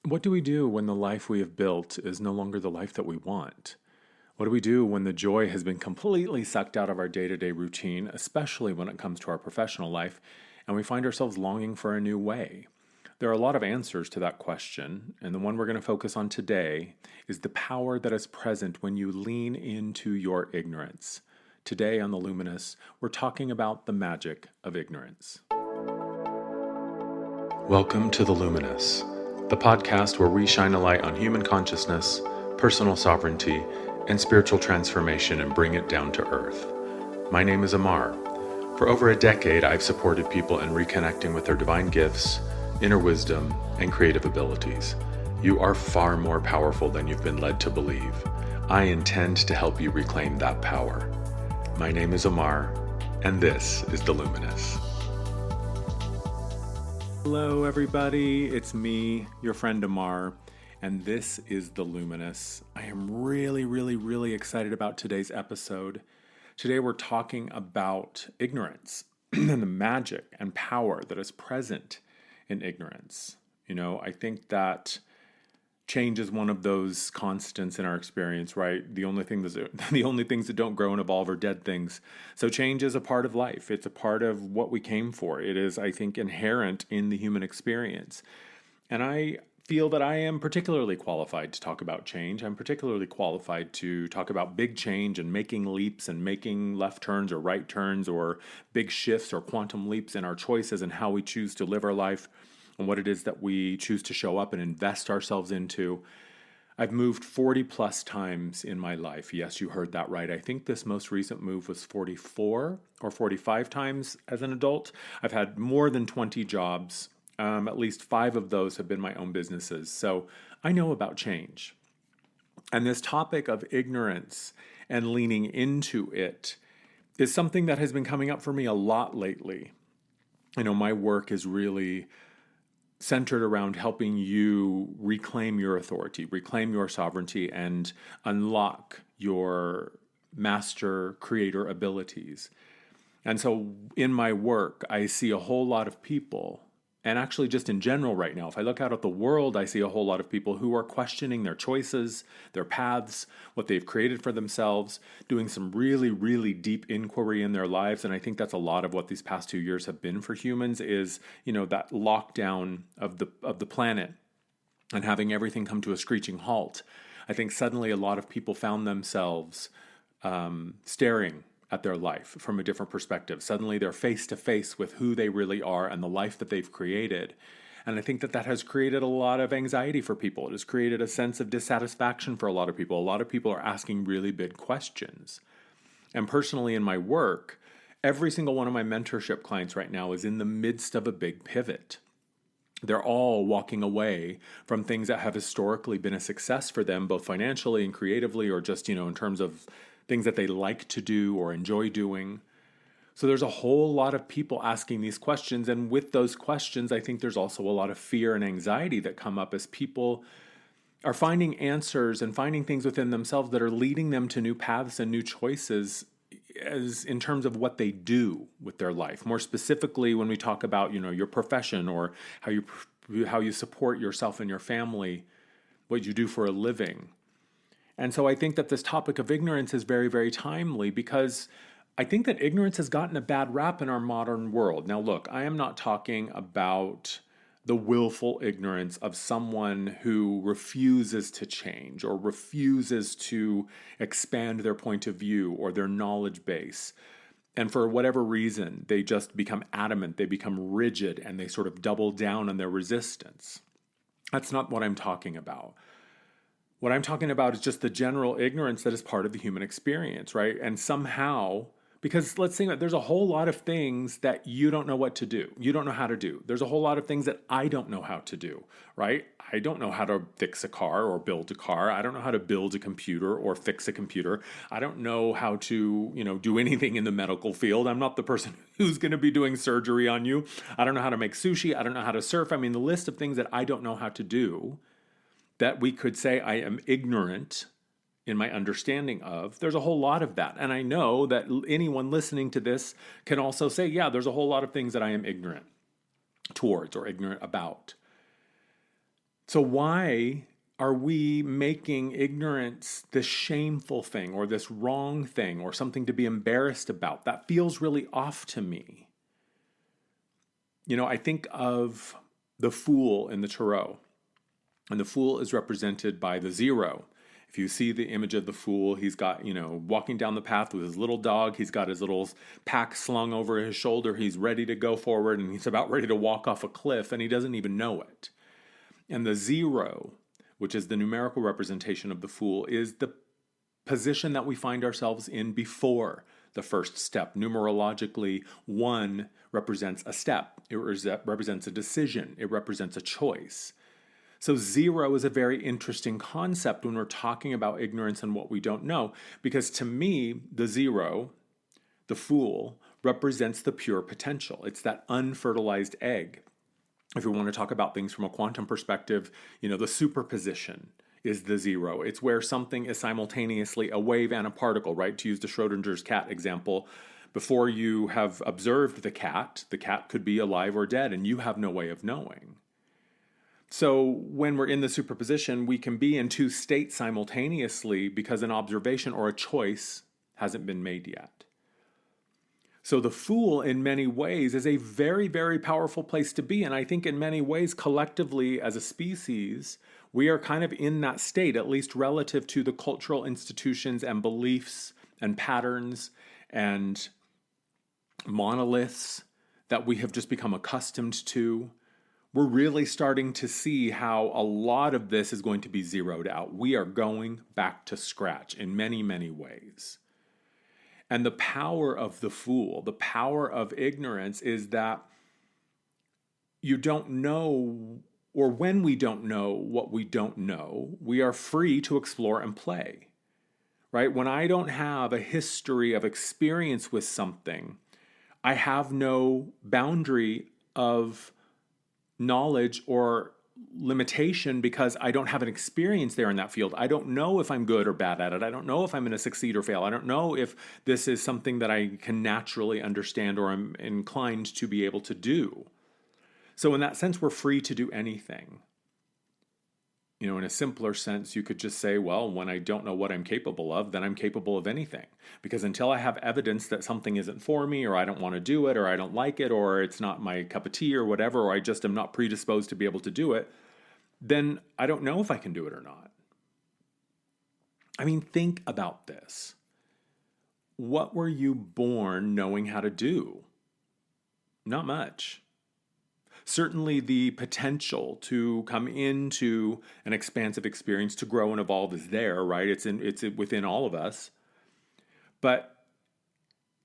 What do we do when the life we have built is no longer the life that we want? What do we do when the joy has been completely sucked out of our day to day routine, especially when it comes to our professional life, and we find ourselves longing for a new way? There are a lot of answers to that question, and the one we're going to focus on today is the power that is present when you lean into your ignorance. Today on The Luminous, we're talking about the magic of ignorance. Welcome to The Luminous, the podcast where we shine a light on human consciousness, personal sovereignty, and spiritual transformation and bring it down to earth. My name is Amar. For over a decade, I've supported people in reconnecting with their divine gifts, inner wisdom, and creative abilities. You are far more powerful than you've been led to believe. I intend to help you reclaim that power. My name is Amar, and this is The Luminous. Hello, everybody. It's me, your friend Amar, and this is The Luminous. I am really excited about today's episode. Today, we're talking about ignorance and the magic and power that is present in ignorance. I think that change is one of those constants in our experience, right? The only things that don't grow and evolve are dead things. So change is a part of life. It's a part of what we came for. It is, I think, inherent in the human experience. And I feel that I am particularly qualified to talk about change. I'm particularly qualified to talk about big change and making leaps and making left turns or right turns or big shifts or quantum leaps in our choices and how we choose to live our life and what it is that we choose to show up and invest ourselves into. I've moved 40 plus times in my life. Yes, you heard that right. I think this most recent move was 44 or 45 times as an adult. I've had more than 20 jobs. At least 5 of those have been my own businesses. So I know about change. And this topic of ignorance and leaning into it is something that has been coming up for me a lot lately. My work is really centered around helping you reclaim your authority, reclaim your sovereignty, and unlock your master creator abilities. And so in my work, I see a whole lot of people, and actually just in general right now, if I look out at the world, I see a whole lot of people who are questioning their choices, their paths, what they've created for themselves, doing some really deep inquiry in their lives. And I think that's a lot of what these past 2 years have been for humans is, that lockdown of the planet and having everything come to a screeching halt. I think suddenly a lot of people found themselves staring at their life from a different perspective. Suddenly they're face to face with who they really are and the life that they've created. And I think that has created a lot of anxiety for people. It has created a sense of dissatisfaction for a lot of people. A lot of people are asking really big questions. And personally in my work, every single one of my mentorship clients right now is in the midst of a big pivot. They're all walking away from things that have historically been a success for them, both financially and creatively, or just, in terms of things that they like to do or enjoy doing. So there's a whole lot of people asking these questions. And with those questions, I think there's also a lot of fear and anxiety that come up as people are finding answers and finding things within themselves that are leading them to new paths and new choices as in terms of what they do with their life. More specifically, when we talk about, your profession or how you support yourself and your family, what you do for a living. And so I think that this topic of ignorance is very timely because I think that ignorance has gotten a bad rap in our modern world. Now, look, I am not talking about the willful ignorance of someone who refuses to change or refuses to expand their point of view or their knowledge base. And for whatever reason, they just become adamant, they become rigid, and they sort of double down on their resistance. That's not what I'm talking about. What I'm talking about is just the general ignorance that is part of the human experience, right? And somehow, because let's think about there's a whole lot of things that you don't know what to do. You don't know how to do. There's a whole lot of things that I don't know how to do, right? I don't know how to fix a car or build a car. I don't know how to build a computer or fix a computer. I don't know how to, do anything in the medical field. I'm not the person who's going to be doing surgery on you. I don't know how to make sushi. I don't know how to surf. I mean, the list of things that I don't know how to do that we could say I am ignorant in my understanding of, there's a whole lot of that. And I know that anyone listening to this can also say, yeah, there's a whole lot of things that I am ignorant towards or ignorant about. So why are we making ignorance this shameful thing or this wrong thing or something to be embarrassed about? That feels really off to me. I think of the fool in the tarot, and the fool is represented by the zero. If you see the image of the fool, he's got, walking down the path with his little dog. He's got his little pack slung over his shoulder. He's ready to go forward, and he's about ready to walk off a cliff, and he doesn't even know it. And the zero, which is the numerical representation of the fool, is the position that we find ourselves in before the first step. Numerologically, 1 represents a step. It represents a decision. It represents a choice. So 0 is a very interesting concept when we're talking about ignorance and what we don't know, because to me, the 0, the fool, represents the pure potential. It's that unfertilized egg. If we want to talk about things from a quantum perspective, the superposition is the 0. It's where something is simultaneously a wave and a particle, right? To use the Schrodinger's cat example, before you have observed the cat could be alive or dead, and you have no way of knowing. So when we're in the superposition, we can be in 2 states simultaneously because an observation or a choice hasn't been made yet. So the fool, in many ways, is a very, very powerful place to be. And I think in many ways, collectively, as a species, we are kind of in that state, at least relative to the cultural institutions and beliefs and patterns and monoliths that we have just become accustomed to. We're really starting to see how a lot of this is going to be zeroed out. We are going back to scratch in many, many ways. And the power of the fool, the power of ignorance, is that you don't know, or when we don't know what we don't know, we are free to explore and play, right? When I don't have a history of experience with something, I have no boundary of knowledge or limitation because I don't have an experience there in that field. I don't know if I'm good or bad at it. I don't know if I'm going to succeed or fail. I don't know if this is something that I can naturally understand or I'm inclined to be able to do. So in that sense, we're free to do anything. In a simpler sense, you could just say, well, when I don't know what I'm capable of, then I'm capable of anything. Because until I have evidence that something isn't for me, or I don't want to do it, or I don't like it, or it's not my cup of tea, or whatever, or I just am not predisposed to be able to do it, then I don't know if I can do it or not. I mean, think about this. What were you born knowing how to do? Not much. Certainly the potential to come into an expansive experience, to grow and evolve is there, right? It's within all of us. But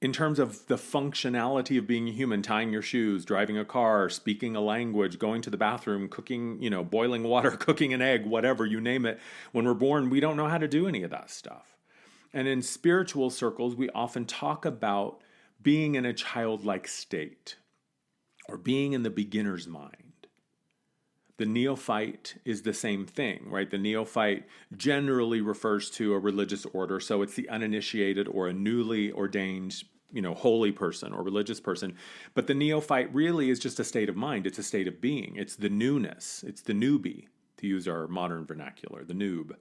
in terms of the functionality of being a human, tying your shoes, driving a car, speaking a language, going to the bathroom, cooking, boiling water, cooking an egg, whatever, you name it, when we're born, we don't know how to do any of that stuff. And in spiritual circles, we often talk about being in a childlike state, or being in the beginner's mind. The neophyte is the same thing, right? The neophyte generally refers to a religious order, so it's the uninitiated or a newly ordained, holy person or religious person. But the neophyte really is just a state of mind. It's a state of being. It's the newness. It's the newbie, to use our modern vernacular, the noob.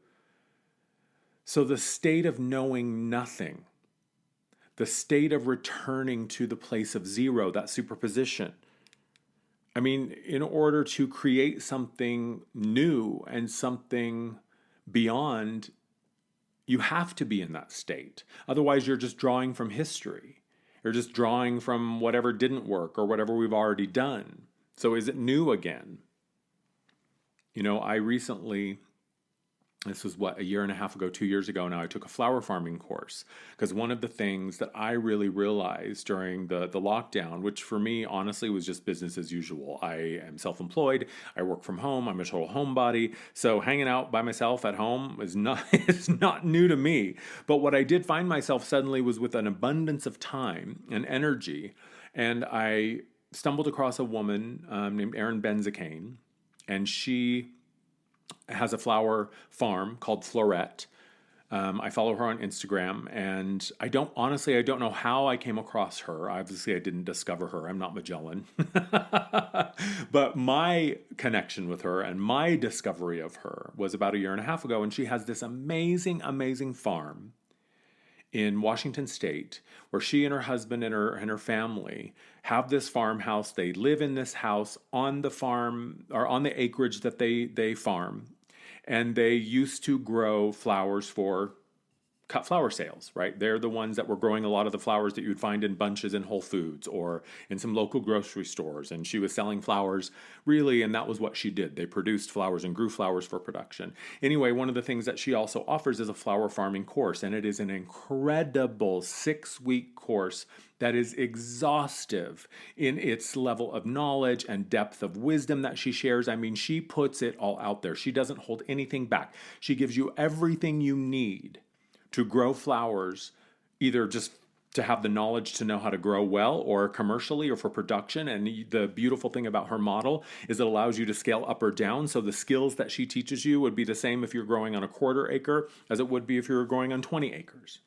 So the state of knowing nothing, the state of returning to the place of 0, that superposition. I mean, in order to create something new and something beyond, you have to be in that state. Otherwise, you're just drawing from history. You're just drawing from whatever didn't work or whatever we've already done. So is it new again? I recently, this was a year and a half ago, 2 years ago now, I took a flower farming course. Because one of the things that I really realized during the lockdown, which for me, honestly, was just business as usual. I am self-employed. I work from home. I'm a total homebody. So hanging out by myself at home is not new to me. But what I did find myself suddenly was with an abundance of time and energy. And I stumbled across a woman named Erin Benzacane. And she has a flower farm called Florette. I follow her on Instagram, and I don't know how I came across her. Obviously, I didn't discover her. I'm not Magellan. But my connection with her and my discovery of her was about a year and a half ago, and she has this amazing, amazing farm in Washington State, where she and her husband and her family have this farmhouse. They live in this house on the farm, or on the acreage that they farm, and they used to grow flowers for cut flower sales, right? They're the ones that were growing a lot of the flowers that you'd find in bunches in Whole Foods or in some local grocery stores. And she was selling flowers, really, and that was what she did. They produced flowers and grew flowers for production. Anyway, one of the things that she also offers is a flower farming course, and it is an incredible 6-week course that is exhaustive in its level of knowledge and depth of wisdom that she shares. I mean, she puts it all out there. She doesn't hold anything back. She gives you everything you need to grow flowers, either just to have the knowledge to know how to grow well, or commercially, or for production. And the beautiful thing about her model is it allows you to scale up or down. So the skills that she teaches you would be the same if you're growing on a 1/4 acre as it would be if you were growing on 20 acres.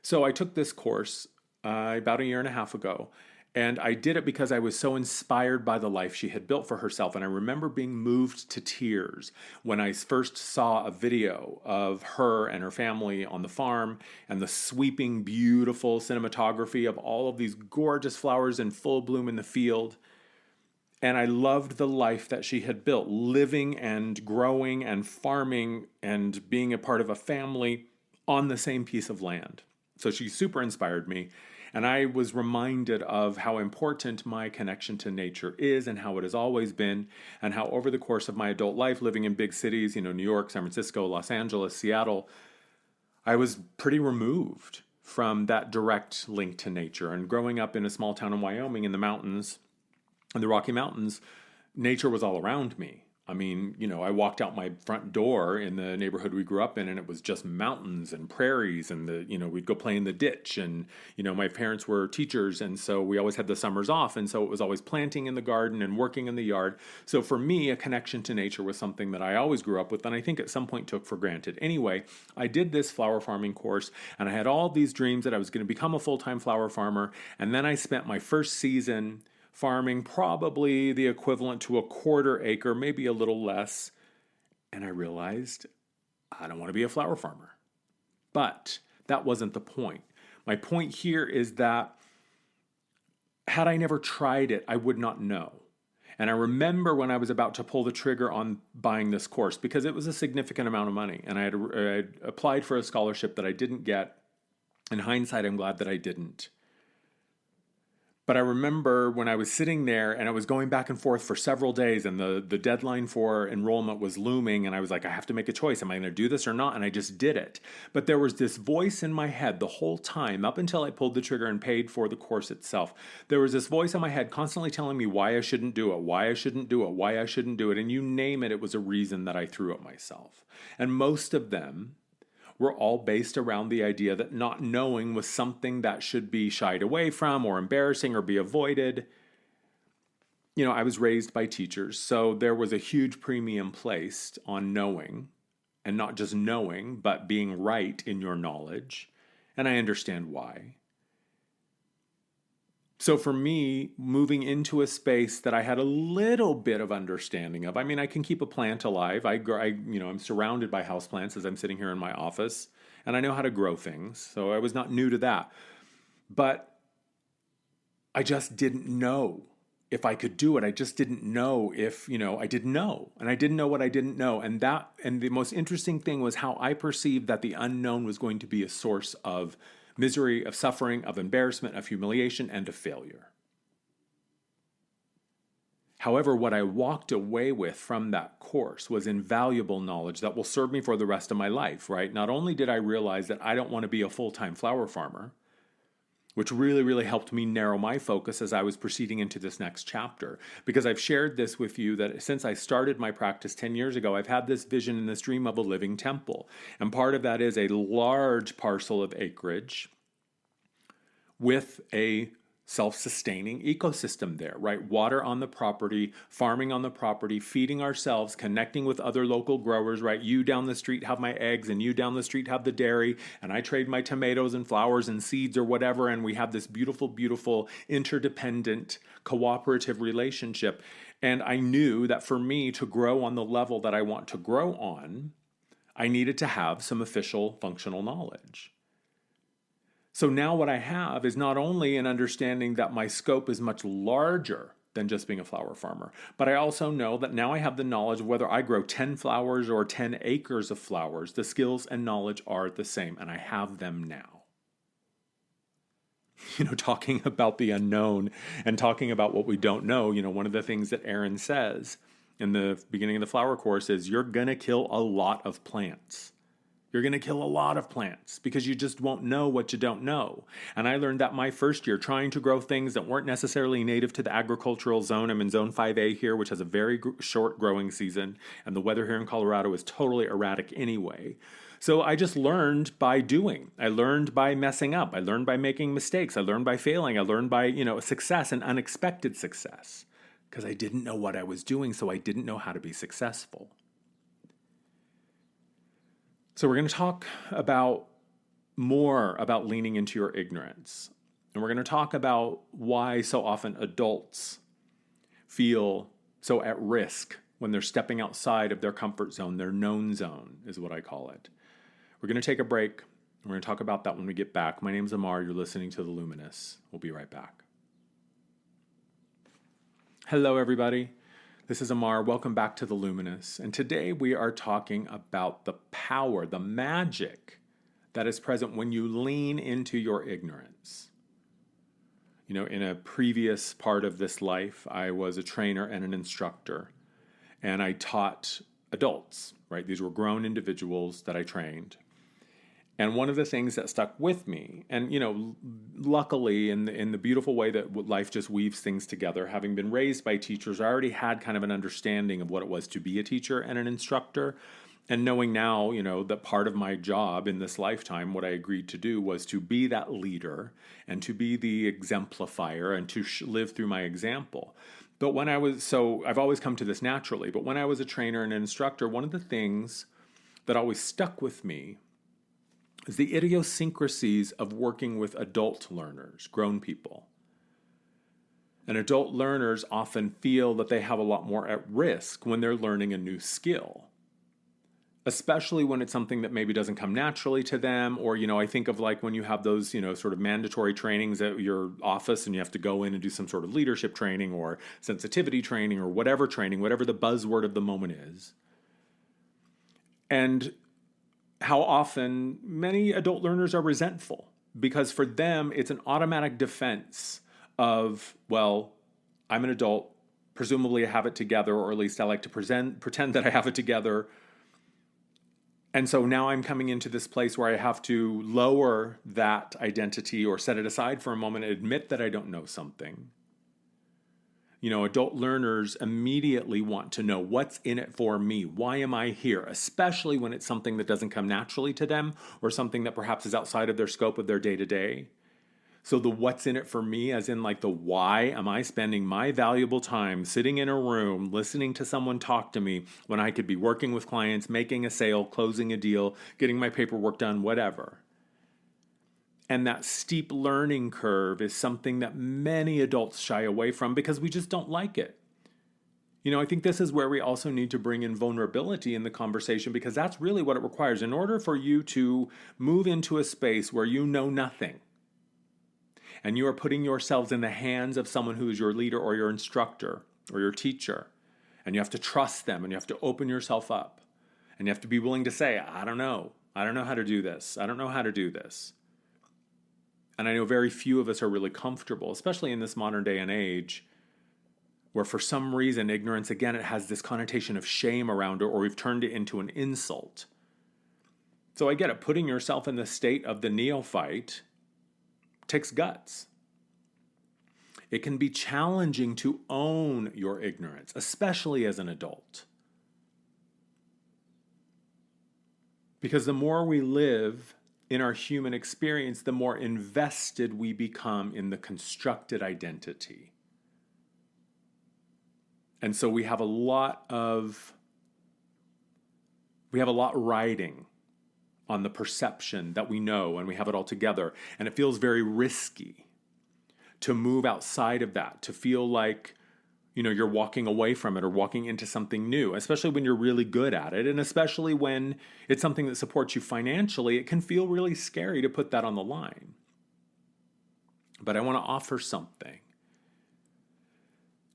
So I took this course about a year and a half ago, and I did it because I was so inspired by the life she had built for herself. And I remember being moved to tears when I first saw a video of her and her family on the farm, and the sweeping, beautiful cinematography of all of these gorgeous flowers in full bloom in the field. And I loved the life that she had built, living and growing and farming and being a part of a family on the same piece of land. So she super inspired me. And I was reminded of how important my connection to nature is, and how it has always been, and how over the course of my adult life, living in big cities, New York, San Francisco, Los Angeles, Seattle, I was pretty removed from that direct link to nature. And growing up in a small town in Wyoming in the mountains, in the Rocky Mountains, nature was all around me. I mean, I walked out my front door in the neighborhood we grew up in, and it was just mountains and prairies, and we'd go play in the ditch. And, my parents were teachers, and so we always had the summers off. And so it was always planting in the garden and working in the yard. So for me, a connection to nature was something that I always grew up with, and I think at some point took for granted. Anyway, I did this flower farming course, and I had all these dreams that I was going to become a full-time flower farmer. And then I spent my first season farming probably the equivalent to a 1/4 acre, maybe a little less. And I realized I don't want to be a flower farmer. But that wasn't the point. My point here is that had I never tried it, I would not know. And I remember when I was about to pull the trigger on buying this course, because it was a significant amount of money, and I had applied for a scholarship that I didn't get. In hindsight, I'm glad that I didn't. But I remember when I was sitting there and I was going back and forth for several days, and the deadline for enrollment was looming, and I was like, I have to make a choice. Am I going to do this or not? And I just did it. But there was this voice in my head the whole time, up until I pulled the trigger and paid for the course itself. There was this voice in my head constantly telling me why I shouldn't do it, why I shouldn't do it, why I shouldn't do it. And you name it, it was a reason that I threw at myself. And most of them were all based around the idea that not knowing was something that should be shied away from, or embarrassing, or be avoided. I was raised by teachers, so there was a huge premium placed on knowing, and not just knowing, but being right in your knowledge. And I understand why. So for me, moving into a space that I had a little bit of understanding of, I mean, I can keep a plant alive. I'm surrounded by houseplants as I'm sitting here in my office, and I know how to grow things. So I was not new to that. But I just didn't know if I could do it. I just didn't know if, I didn't know. And I didn't know what I didn't know. And the most interesting thing was how I perceived that the unknown was going to be a source of misery, of suffering, of embarrassment, of humiliation, and of failure. However, what I walked away with from that course was invaluable knowledge that will serve me for the rest of my life, right? Not only did I realize that I don't want to be a full-time flower farmer, which really, really helped me narrow my focus as I was proceeding into this next chapter. Because I've shared this with you that since I started my practice 10 years ago, I've had this vision and this dream of a living temple. And part of that is a large parcel of acreage with a self-sustaining ecosystem there, right? Water on the property, farming on the property, feeding ourselves, connecting with other local growers, right? You down the street have my eggs and you down the street have the dairy, and I trade my tomatoes and flowers and seeds or whatever, and we have this beautiful, beautiful interdependent cooperative relationship. And I knew that for me to grow on the level that I want to grow on, I needed to have some official functional knowledge. So now what I have is not only an understanding that my scope is much larger than just being a flower farmer, but I also know that now I have the knowledge of whether I grow 10 flowers or 10 acres of flowers, the skills and knowledge are the same, and I have them now. Talking about the unknown and talking about what we don't know, one of the things that Aaron says in the beginning of the flower course is you're going to kill a lot of plants. You're going to kill a lot of plants because you just won't know what you don't know. And I learned that my first year trying to grow things that weren't necessarily native to the agricultural zone. I'm in zone 5A here, which has a very short growing season. And the weather here in Colorado is totally erratic anyway. So I just learned by doing. I learned by messing up. I learned by making mistakes. I learned by failing. I learned by, success and unexpected success because I didn't know what I was doing. So I didn't know how to be successful. So we're going to talk more about leaning into your ignorance. And we're going to talk about why so often adults feel so at risk when they're stepping outside of their comfort zone, their known zone is what I call it. We're going to take a break. We're going to talk about that when we get back. My name's Amar. You're listening to The Luminous. We'll be right back. Hello, everybody. This is Amar. Welcome back to The Luminous. And today we are talking about the power, the magic that is present when you lean into your ignorance. In a previous part of this life, I was a trainer and an instructor, and I taught adults, right? These were grown individuals that I trained. And one of the things that stuck with me, and luckily in the beautiful way that life just weaves things together, having been raised by teachers, I already had kind of an understanding of what it was to be a teacher and an instructor. And knowing now, that part of my job in this lifetime, what I agreed to do was to be that leader and to be the exemplifier and to live through my example. But I've always come to this naturally, but when I was a trainer and an instructor, one of the things that always stuck with me is the idiosyncrasies of working with adult learners, grown people. And adult learners often feel that they have a lot more at risk when they're learning a new skill, especially when it's something that maybe doesn't come naturally to them. Or, I think of like when you have those, sort of mandatory trainings at your office and you have to go in and do some sort of leadership training or sensitivity training or whatever training, whatever the buzzword of the moment is. And how often many adult learners are resentful because for them, it's an automatic defense of, well, I'm an adult, presumably I have it together, or at least I like to pretend that I have it together. And so now I'm coming into this place where I have to lower that identity or set it aside for a moment and admit that I don't know something. Adult learners immediately want to know what's in it for me. Why am I here? Especially when it's something that doesn't come naturally to them or something that perhaps is outside of their scope of their day-to-day. So the what's in it for me, as in like the why am I spending my valuable time sitting in a room listening to someone talk to me when I could be working with clients, making a sale, closing a deal, getting my paperwork done, whatever. And that steep learning curve is something that many adults shy away from because we just don't like it. I think this is where we also need to bring in vulnerability in the conversation because that's really what it requires. In order for you to move into a space where you know nothing and you are putting yourselves in the hands of someone who is your leader or your instructor or your teacher, and you have to trust them and you have to open yourself up and you have to be willing to say, I don't know how to do this. I don't know how to do this. And I know very few of us are really comfortable, especially in this modern day and age, where for some reason ignorance, again, it has this connotation of shame around it, or we've turned it into an insult. So I get it. Putting yourself in the state of the neophyte takes guts. It can be challenging to own your ignorance, especially as an adult. Because the more we live in our human experience, the more invested we become in the constructed identity. And so we have a lot riding on the perception that we know, and we have it all together. And it feels very risky to move outside of that, to feel like, you're walking away from it or walking into something new, especially when you're really good at it. And especially when it's something that supports you financially, it can feel really scary to put that on the line. But I want to offer something.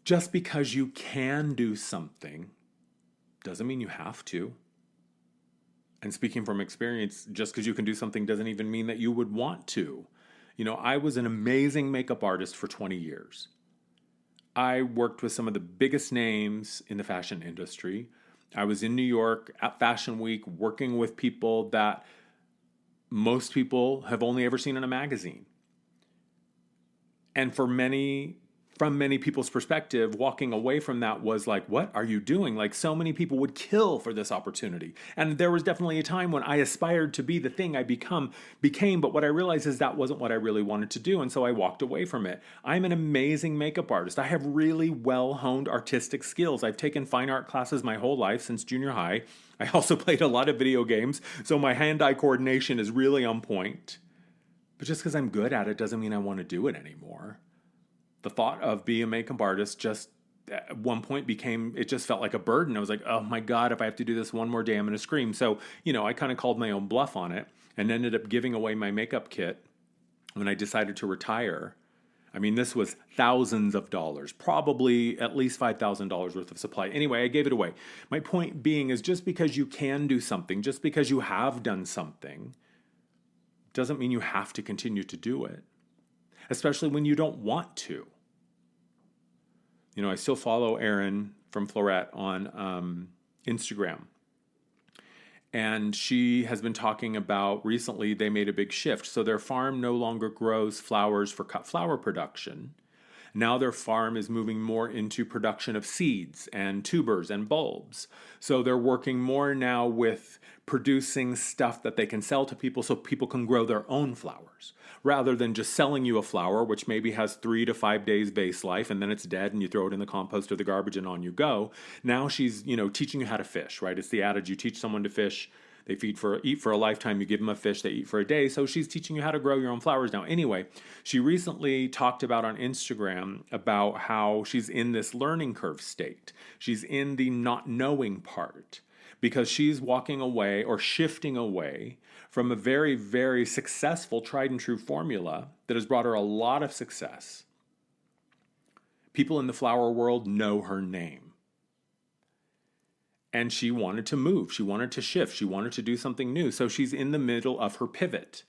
Just because you can do something doesn't mean you have to. And speaking from experience, just because you can do something doesn't even mean that you would want to. I was an amazing makeup artist for 20 years. I worked with some of the biggest names in the fashion industry. I was in New York at Fashion Week working with people that most people have only ever seen in a magazine. And from many people's perspective, walking away from that was like, what are you doing? Like, so many people would kill for this opportunity. And there was definitely a time when I aspired to be the thing I became, but what I realized is that wasn't what I really wanted to do. And so I walked away from it. I'm an amazing makeup artist. I have really well-honed artistic skills. I've taken fine art classes my whole life since junior high. I also played a lot of video games, so my hand-eye coordination is really on point. But just because I'm good at it doesn't mean I want to do it anymore. The thought of being a makeup artist just at one point it just felt like a burden. I was like, oh my God, if I have to do this one more day, I'm going to scream. So, I kind of called my own bluff on it and ended up giving away my makeup kit when I decided to retire. I mean, this was thousands of dollars, probably at least $5,000 worth of supply. Anyway, I gave it away. My point being is just because you can do something, just because you have done something, doesn't mean you have to continue to do it. Especially when you don't want to. I still follow Erin from Floret on Instagram. And she has been talking about recently they made a big shift. So their farm no longer grows flowers for cut flower production. Now their farm is moving more into production of seeds and tubers and bulbs. So they're working more now with producing stuff that they can sell to people so people can grow their own flowers, rather than just selling you a flower, which maybe has 3 to 5 days base life and then it's dead and you throw it in the compost or the garbage and on you go. Now she's, teaching you how to fish, right? It's the adage, you teach someone to fish, they eat for a lifetime, you give them a fish, they eat for a day. So she's teaching you how to grow your own flowers now. Anyway, she recently talked about on Instagram about how she's in this learning curve state. She's in the not knowing part because she's walking away or shifting away from a very, very successful tried and true formula that has brought her a lot of success. People in the flower world know her name. And she wanted to move. She wanted to shift. She wanted to do something new. So she's in the middle of her pivot.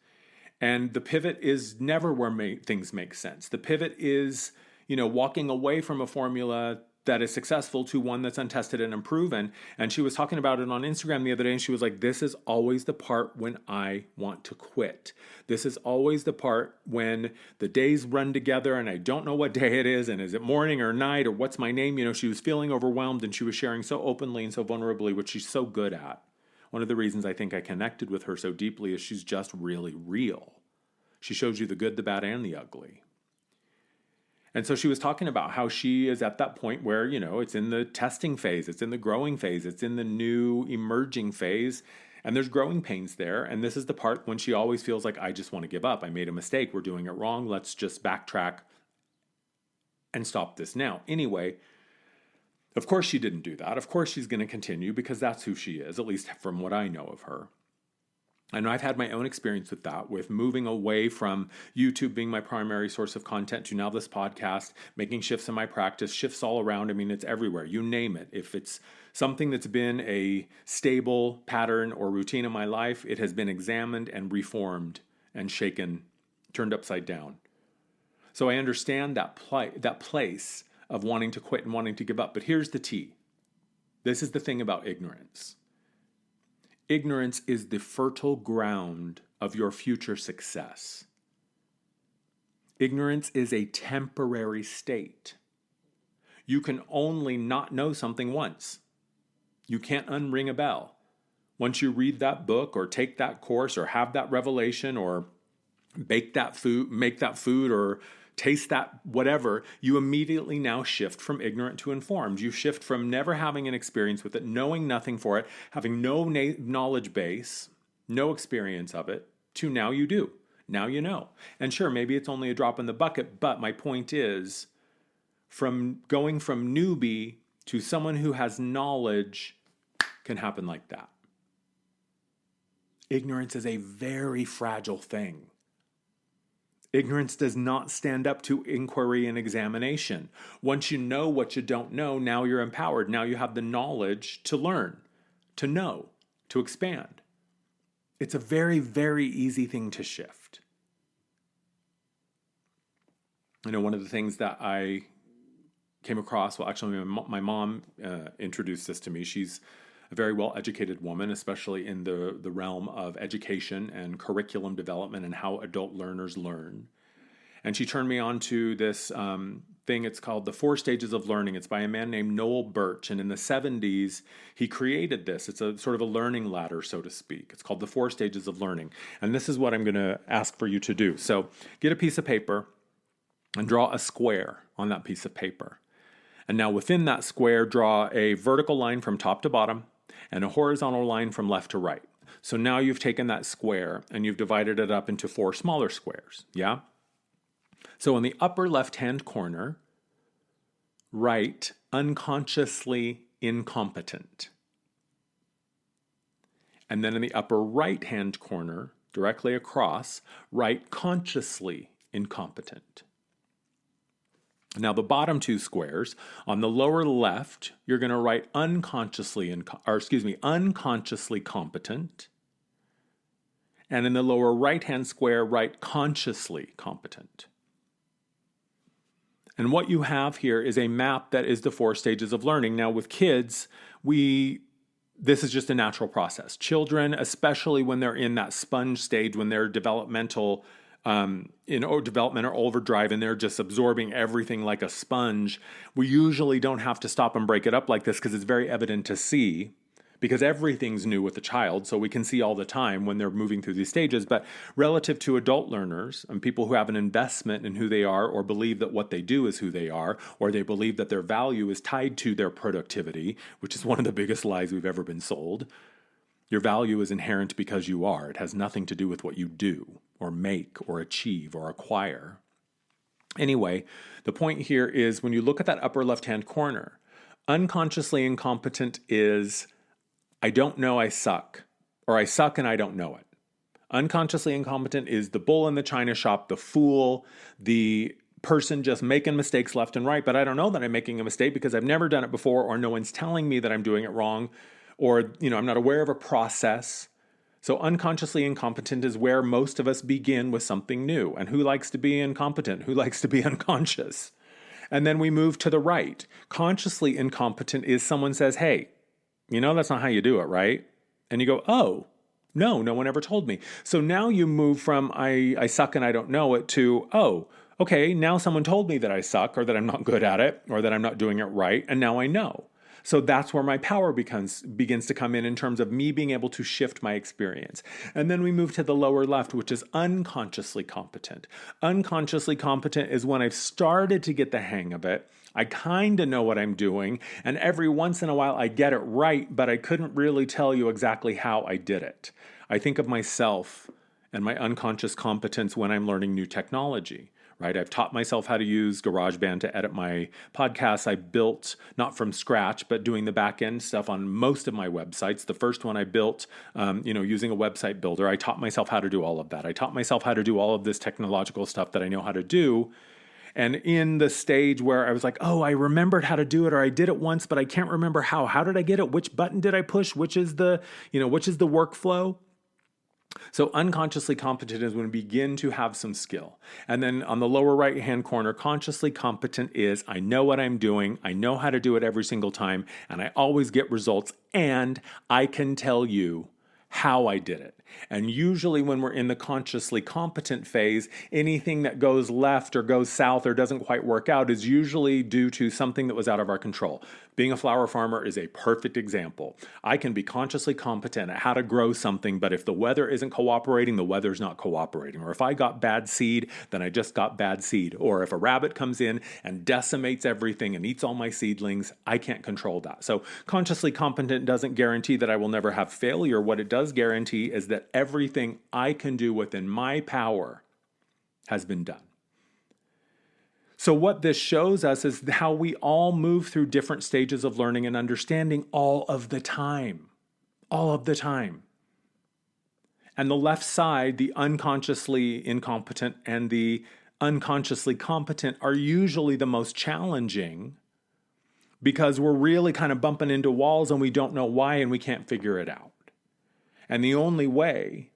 And the pivot is never where things make sense. The pivot is, walking away from a formula that is successful to one that's untested and unproven. And she was talking about it on Instagram the other day, and she was like, this is always the part when I want to quit. This is always the part when the days run together and I don't know what day it is, and is it morning or night or what's my name? She was feeling overwhelmed, and she was sharing so openly and so vulnerably, which she's so good at. One of the reasons I think I connected with her so deeply is she's just really real. She shows you the good, the bad, and the ugly. And so she was talking about how she is at that point where, it's in the testing phase, it's in the growing phase, it's in the new emerging phase, and there's growing pains there. And this is the part when she always feels like, I just want to give up. I made a mistake. We're doing it wrong. Let's just backtrack and stop this now. Anyway, of course she didn't do that. Of course she's going to continue because that's who she is, at least from what I know of her. And I've had my own experience with that, with moving away from YouTube being my primary source of content to now this podcast, making shifts in my practice, shifts all around. I mean, it's everywhere. You name it. If it's something that's been a stable pattern or routine in my life, it has been examined and reformed and shaken, turned upside down. So I understand that place of wanting to quit and wanting to give up. But here's the tea. This is the thing about ignorance. Ignorance is the fertile ground of your future success. Ignorance is a temporary state. You can only not know something once. You can't unring a bell. Once you read that book or take that course or have that revelation or make that food or taste that whatever, you immediately now shift from ignorant to informed. You shift from never having an experience with it, knowing nothing for it, having no knowledge base, no experience of it, to now you do. Now you know. And sure, maybe it's only a drop in the bucket, but my point is, from going from newbie to someone who has knowledge can happen like that. Ignorance is a very fragile thing. Ignorance does not stand up to inquiry and examination. Once you know what you don't know, now you're empowered. Now you have the knowledge to learn, to know, to expand. It's a very, very easy thing to shift. I know one of the things that I came across, well, actually, my mom introduced this to me. She's a very well-educated woman, especially in the realm of education and curriculum development and how adult learners learn. And she turned me on to this thing. It's called The 4 Stages of Learning. It's by a man named Noel Birch. And in the 70s, he created this. It's a sort of a learning ladder, so to speak. It's called The 4 Stages of Learning. And this is what I'm going to ask for you to do. So get a piece of paper and draw a square on that piece of paper. And now within that square, draw a vertical line from top to bottom and a horizontal line from left to right. So now you've taken that square and you've divided it up into 4 smaller squares, yeah? So in the upper left-hand corner, write unconsciously incompetent. And then in the upper right-hand corner, directly across, write consciously incompetent. Now the bottom 2 squares, on the lower left, you're going to write unconsciously competent. And in the lower right-hand square, write consciously competent. And what you have here is a map that is the 4 stages of learning. Now with kids, this is just a natural process. Children, especially when they're in that sponge stage, when they're developmental development or overdrive and they're just absorbing everything like a sponge, we usually don't have to stop and break it up like this because it's very evident to see, because everything's new with the child, so we can see all the time when they're moving through these stages. But relative to adult learners and people who have an investment in who they are or believe that what they do is who they are, or they believe that their value is tied to their productivity, which is one of the biggest lies we've ever been sold. Your value is inherent because you are. It has nothing to do with what you do or make or achieve or acquire. Anyway, the point here is when you look at that upper left-hand corner, unconsciously incompetent is I don't know I suck, or I suck and I don't know it. Unconsciously incompetent is the bull in the china shop, the fool, the person just making mistakes left and right, but I don't know that I'm making a mistake because I've never done it before, or no one's telling me that I'm doing it wrong, or I'm not aware of a process. So unconsciously incompetent is where most of us begin with something new. And who likes to be incompetent? Who likes to be unconscious? And then we move to the right. Consciously incompetent is someone says, hey, that's not how you do it, right? And you go, oh, no one ever told me. So now you move from I suck and I don't know it to, oh, okay, now someone told me that I suck or that I'm not good at it or that I'm not doing it right. And now I know. So that's where my power begins to come in terms of me being able to shift my experience. And then we move to the lower left, which is unconsciously competent. Unconsciously competent is when I've started to get the hang of it. I kind of know what I'm doing, and every once in a while I get it right, but I couldn't really tell you exactly how I did it. I think of myself and my unconscious competence when I'm learning new technology. Right? I've taught myself how to use GarageBand to edit my podcasts. I built, not from scratch, but doing the back end stuff on most of my websites. The first one I built, using a website builder. I taught myself how to do all of that. I taught myself how to do all of this technological stuff that I know how to do. And in the stage where I was like, oh, I remembered how to do it, or I did it once, but I can't remember how. How did I get it? Which button did I push? Which is the workflow? So unconsciously competent is when we begin to have some skill. And then on the lower right-hand corner, consciously competent is I know what I'm doing, I know how to do it every single time, and I always get results, and I can tell you how I did it. And usually when we're in the consciously competent phase, anything that goes left or goes south or doesn't quite work out is usually due to something that was out of our control. Being a flower farmer is a perfect example. I can be consciously competent at how to grow something, but if the weather isn't cooperating, the weather's not cooperating. Or if I got bad seed, then I just got bad seed. Or if a rabbit comes in and decimates everything and eats all my seedlings, I can't control that. So consciously competent doesn't guarantee that I will never have failure. What it does guarantee is that everything I can do within my power has been done. So what this shows us is how we all move through different stages of learning and understanding all of the time. All of the time. And the left side, the unconsciously incompetent and the unconsciously competent, are usually the most challenging because we're really kind of bumping into walls and we don't know why and we can't figure it out. And the only way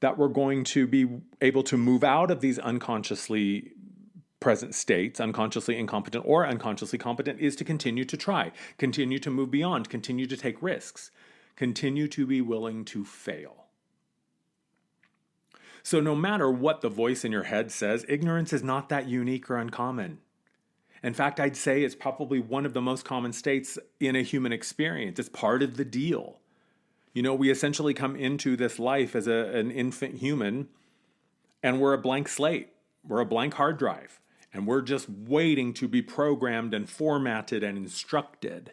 that we're going to be able to move out of these unconsciously present states, unconsciously incompetent or unconsciously competent, is to continue to try, continue to move beyond, continue to take risks, continue to be willing to fail. So no matter what the voice in your head says, ignorance is not that unique or uncommon. In fact, I'd say it's probably one of the most common states in a human experience. It's part of the deal. You know, we essentially come into this life as an infant human, and we're a blank slate. We're a blank hard drive. And we're just waiting to be programmed and formatted and instructed.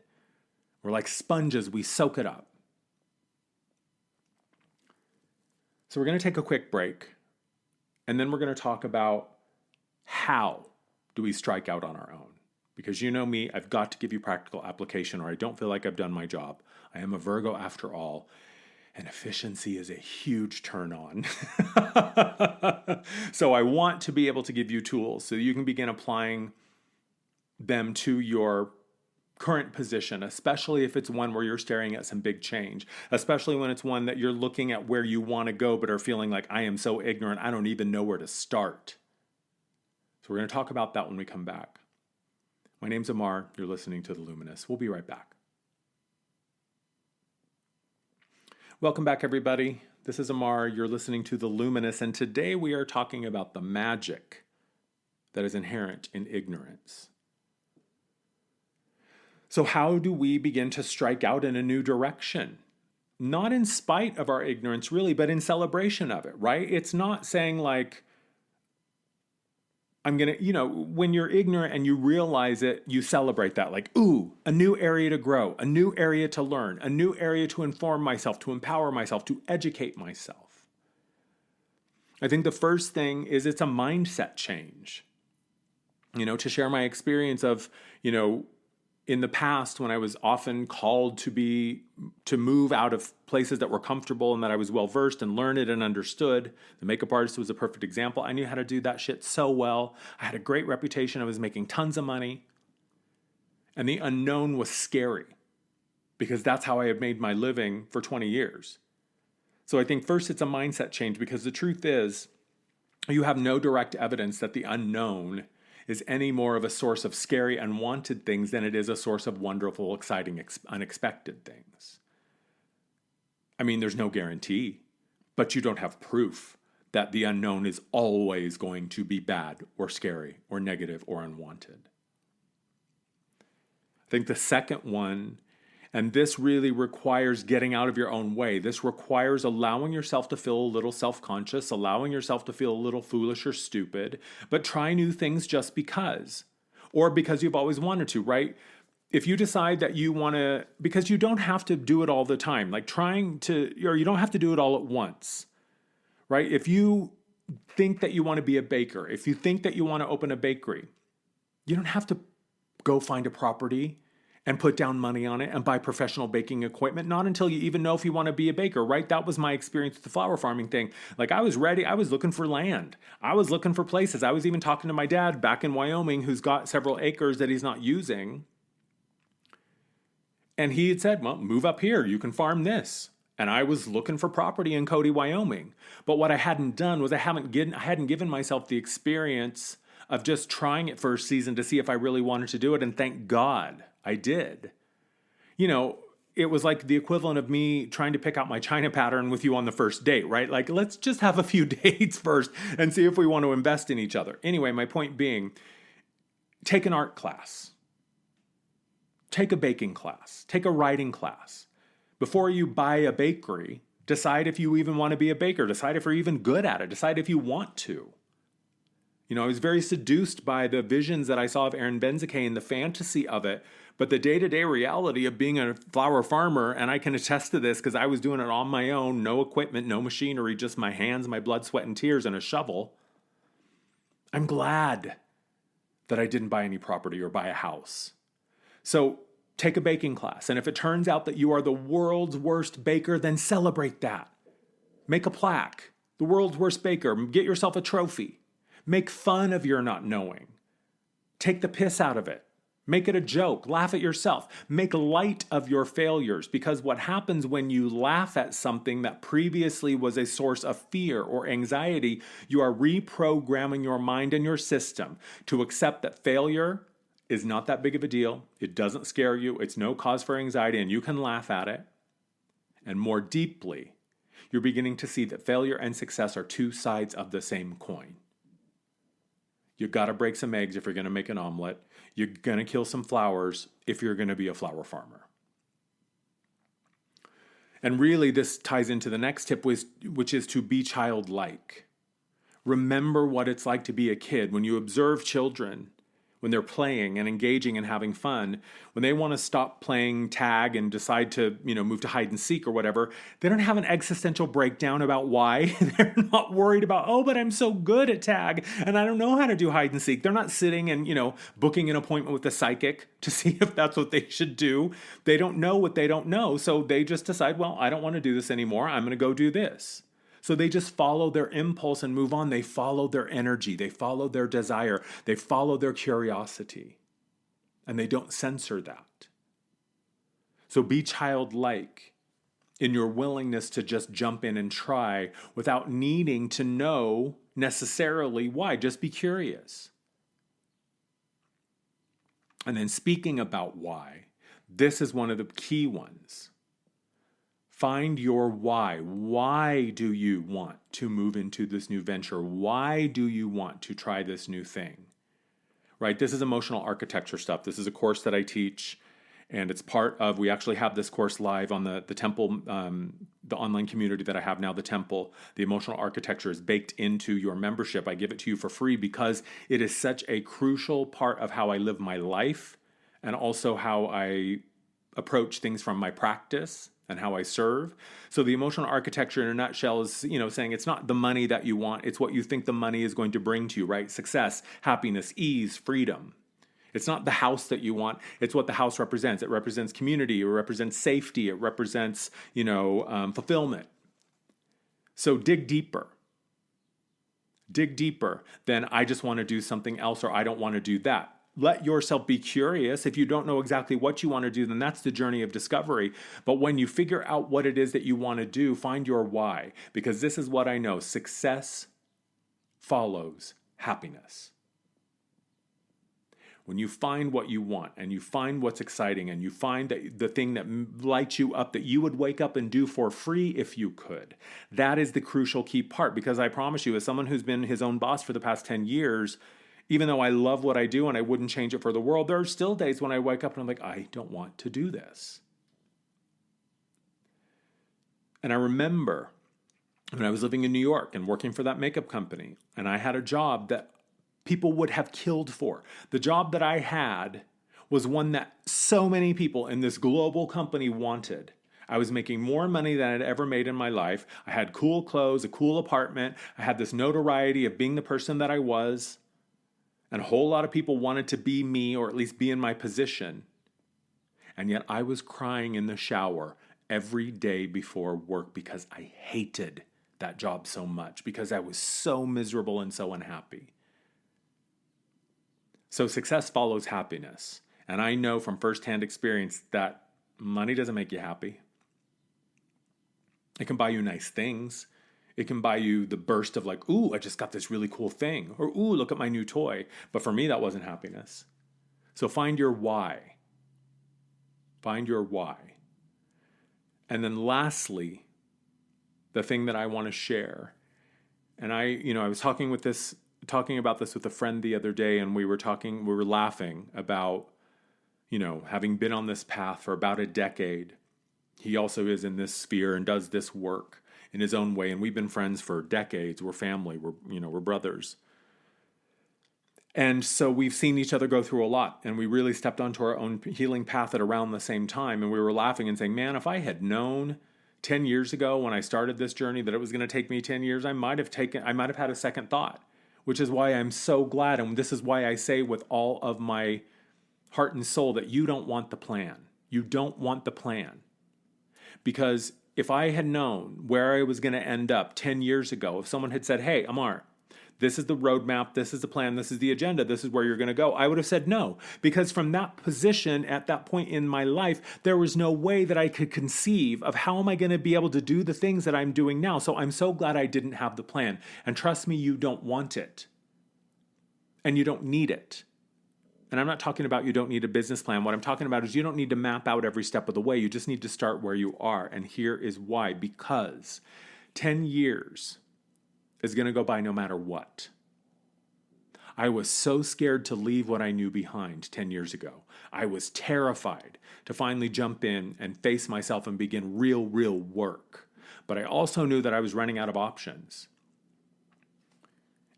We're like sponges, we soak it up. So we're going to take a quick break, and then we're going to talk about how do we strike out on our own. Because you know me, I've got to give you practical application or I don't feel like I've done my job. I am a Virgo after all, and efficiency is a huge turn on. So I want to be able to give you tools so you can begin applying them to your current position, especially if it's one where you're staring at some big change, especially when it's one that you're looking at where you want to go but are feeling like I am so ignorant, I don't even know where to start. So we're going to talk about that when we come back. My name's Amar. You're listening to The Luminous. We'll be right back. Welcome back, everybody. This is Amar. You're listening to The Luminous, and today we are talking about the magic that is inherent in ignorance. So how do we begin to strike out in a new direction? Not in spite of our ignorance, really, but in celebration of it, right? It's not saying like, I'm going to, when you're ignorant and you realize it, you celebrate that. Like, ooh, a new area to grow, a new area to learn, a new area to inform myself, to empower myself, to educate myself. I think the first thing is it's a mindset change. To share my experience of, in the past when I was often called to move out of places that were comfortable and that I was well versed and learned and understood. The makeup artist was a perfect example. I knew how to do that shit so well. I had a great reputation. I was making tons of money. And the unknown was scary because that's how I had made my living for 20 years. So I think first it's a mindset change because the truth is you have no direct evidence that the unknown is any more of a source of scary, unwanted things than it is a source of wonderful, exciting, unexpected things. I mean, there's no guarantee, but you don't have proof that the unknown is always going to be bad or scary or negative or unwanted. I think the second one, and this really requires getting out of your own way. This requires allowing yourself to feel a little self-conscious, allowing yourself to feel a little foolish or stupid, but try new things just because, or because you've always wanted to, right? If you decide that you want to, because you don't have to do it all the time, like you don't have to do it all at once, right? If you think that you want to be a baker, if you think that you want to open a bakery, you don't have to go find a property and put down money on it and buy professional baking equipment, not until you even know if you want to be a baker, right? That was my experience with the flower farming thing. Like I was ready. I was looking for land. I was looking for places. I was even talking to my dad back in Wyoming, who's got several acres that he's not using. And he had said, well, move up here. You can farm this. And I was looking for property in Cody, Wyoming. But what I hadn't done was I hadn't given myself the experience of just trying it for a season to see if I really wanted to do it. And thank God I did. it was like the equivalent of me trying to pick out my China pattern with you on the first date, right? Like, let's just have a few dates first and see if we want to invest in each other. Anyway, my point being, take an art class, take a baking class, take a writing class. Before you buy a bakery, decide if you even want to be a baker, decide if you're even good at it, decide if you want to. You know, I was very seduced by the visions that I saw of Aaron Benzuke and the fantasy of it, but the day-to-day reality of being a flower farmer, and I can attest to this because I was doing it on my own, no equipment, no machinery, just my hands, my blood, sweat, and tears, and a shovel. I'm glad that I didn't buy any property or buy a house. So take a baking class, and if it turns out that you are the world's worst baker, then celebrate that. Make a plaque, the world's worst baker, get yourself a trophy. Make fun of your not knowing. Take the piss out of it. Make it a joke. Laugh at yourself. Make light of your failures, because what happens when you laugh at something that previously was a source of fear or anxiety, you are reprogramming your mind and your system to accept that failure is not that big of a deal. It doesn't scare you. It's no cause for anxiety, and you can laugh at it. And more deeply, you're beginning to see that failure and success are two sides of the same coin. You got to break some eggs if you're going to make an omelet. You're going to kill some flowers if you're going to be a flower farmer. And really, this ties into the next tip, which is to be childlike. Remember what it's like to be a kid. When you observe children, when they're playing and engaging and having fun, when they want to stop playing tag and decide to, move to hide and seek or whatever, they don't have an existential breakdown about why. They're not worried about, oh, but I'm so good at tag and I don't know how to do hide and seek. They're not sitting and, booking an appointment with a psychic to see if that's what they should do. They don't know what they don't know. So they just decide, well, I don't want to do this anymore. I'm going to go do this. So they just follow their impulse and move on. They follow their energy. They follow their desire. They follow their curiosity. And they don't censor that. So be childlike in your willingness to just jump in and try without needing to know necessarily why. Just be curious. And then speaking about why, this is one of the key ones. Find your why. Why do you want to move into this new venture? Why do you want to try this new thing? Right? This is emotional architecture stuff. This is a course that I teach, and it's part of, we actually have this course live on the Temple, the online community that I have now, the Temple. The emotional architecture is baked into your membership. I give it to you for free because it is such a crucial part of how I live my life and also how I approach things from my practice and how I serve. So the emotional architecture in a nutshell is, saying it's not the money that you want, it's what you think the money is going to bring to you, right? Success, happiness, ease, freedom. It's not the house that you want, it's what the house represents. It represents community, it represents safety, it represents, fulfillment. So dig deeper. Dig deeper than I just want to do something else or I don't want to do that. Let yourself be curious. If you don't know exactly what you want to do, then that's the journey of discovery. But when you figure out what it is that you want to do, find your why. Because this is what I know. Success follows happiness. When you find what you want and you find what's exciting and you find that the thing that lights you up that you would wake up and do for free if you could, that is the crucial key part. Because I promise you, as someone who's been his own boss for the past 10 years, even though I love what I do and I wouldn't change it for the world, there are still days when I wake up and I'm like, I don't want to do this. And I remember when I was living in New York and working for that makeup company, and I had a job that people would have killed for. The job that I had was one that so many people in this global company wanted. I was making more money than I'd ever made in my life. I had cool clothes, a cool apartment. I had this notoriety of being the person that I was. And a whole lot of people wanted to be me, or at least be in my position. And yet I was crying in the shower every day before work because I hated that job so much, because I was so miserable and so unhappy. So success follows happiness. And I know from firsthand experience that money doesn't make you happy. It can buy you nice things. It can buy you the burst of like, ooh, I just got this really cool thing. Or, ooh, look at my new toy. But for me, that wasn't happiness. So find your why. Find your why. And then lastly, the thing that I want to share, and I was talking about this with a friend the other day, and we were laughing about, having been on this path for about a decade. He also is in this sphere and does this work in his own way. And we've been friends for decades. We're family. We're brothers. And so we've seen each other go through a lot, and we really stepped onto our own healing path at around the same time. And we were laughing and saying, man, if I had known 10 years ago when I started this journey that it was going to take me 10 years, I might have had a second thought, which is why I'm so glad. And this is why I say with all of my heart and soul that you don't want the plan. You don't want the plan. Because if I had known where I was going to end up 10 years ago, if someone had said, hey, Amar, this is the roadmap, this is the plan, this is the agenda, this is where you're going to go, I would have said no. Because from that position at that point in my life, there was no way that I could conceive of how am I going to be able to do the things that I'm doing now. So I'm so glad I didn't have the plan. And trust me, you don't want it. And you don't need it. And I'm not talking about you don't need a business plan. What I'm talking about is you don't need to map out every step of the way. You just need to start where you are. And here is why. Because 10 years is going to go by no matter what. I was so scared to leave what I knew behind 10 years ago. I was terrified to finally jump in and face myself and begin real work. But I also knew that I was running out of options.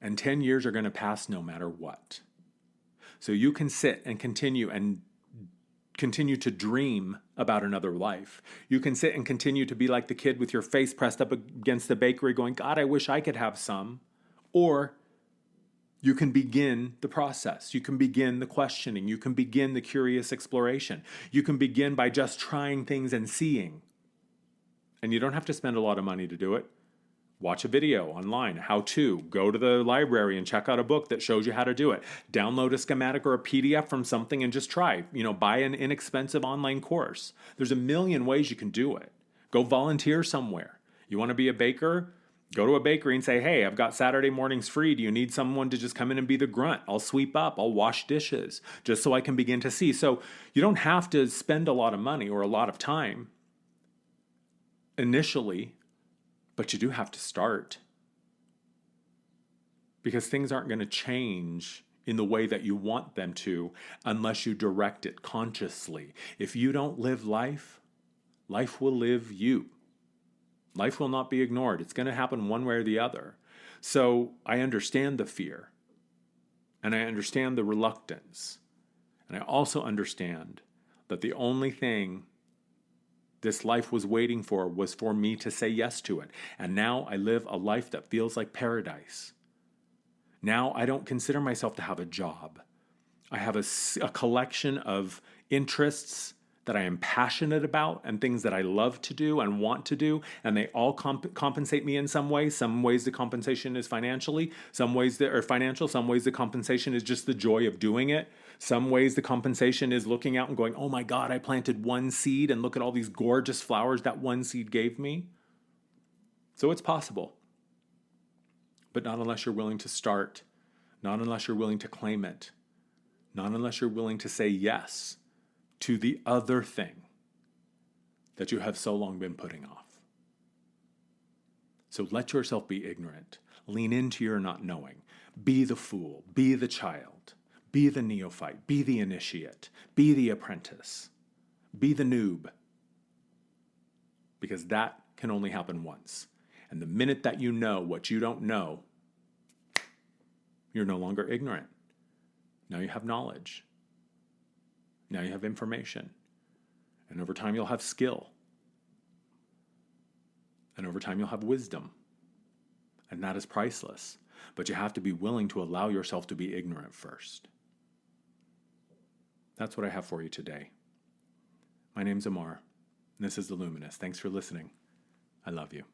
And 10 years are going to pass no matter what. So you can sit and continue to dream about another life. You can sit and continue to be like the kid with your face pressed up against the bakery going, God, I wish I could have some. Or you can begin the process. You can begin the questioning. You can begin the curious exploration. You can begin by just trying things and seeing. And you don't have to spend a lot of money to do it. Watch a video online, how to. Go to the library and check out a book that shows you how to do it. Download a schematic or a PDF from something and just try. Buy an inexpensive online course. There's a million ways you can do it. Go volunteer somewhere. You want to be a baker? Go to a bakery and say, hey, I've got Saturday mornings free. Do you need someone to just come in and be the grunt? I'll sweep up. I'll wash dishes just so I can begin to see. So you don't have to spend a lot of money or a lot of time initially, but you do have to start. Because things aren't going to change in the way that you want them to unless you direct it consciously. If you don't live life, life will live you. Life will not be ignored. It's going to happen one way or the other. So I understand the fear. And I understand the reluctance. And I also understand that the only thing this life was waiting for was for me to say yes to it. And now I live a life that feels like paradise. Now I don't consider myself to have a job. I have a collection of interests that I am passionate about and things that I love to do and want to do, and they all compensate me in some way. Some ways the compensation is financially, some ways that are financial, some ways the compensation is just the joy of doing it. Some ways the compensation is looking out and going, oh my God, I planted one seed and look at all these gorgeous flowers that one seed gave me. So it's possible. But not unless you're willing to start, not unless you're willing to claim it, not unless you're willing to say yes to the other thing that you have so long been putting off. So let yourself be ignorant. Lean into your not knowing. Be the fool. Be the child. Be the neophyte. Be the initiate. Be the apprentice. Be the noob. Because that can only happen once. And the minute that you know what you don't know, you're no longer ignorant. Now you have knowledge. Now you have information. And over time you'll have skill. And over time you'll have wisdom. And that is priceless. But you have to be willing to allow yourself to be ignorant first. That's what I have for you today. My name's Amar, and this is The Luminous. Thanks for listening. I love you.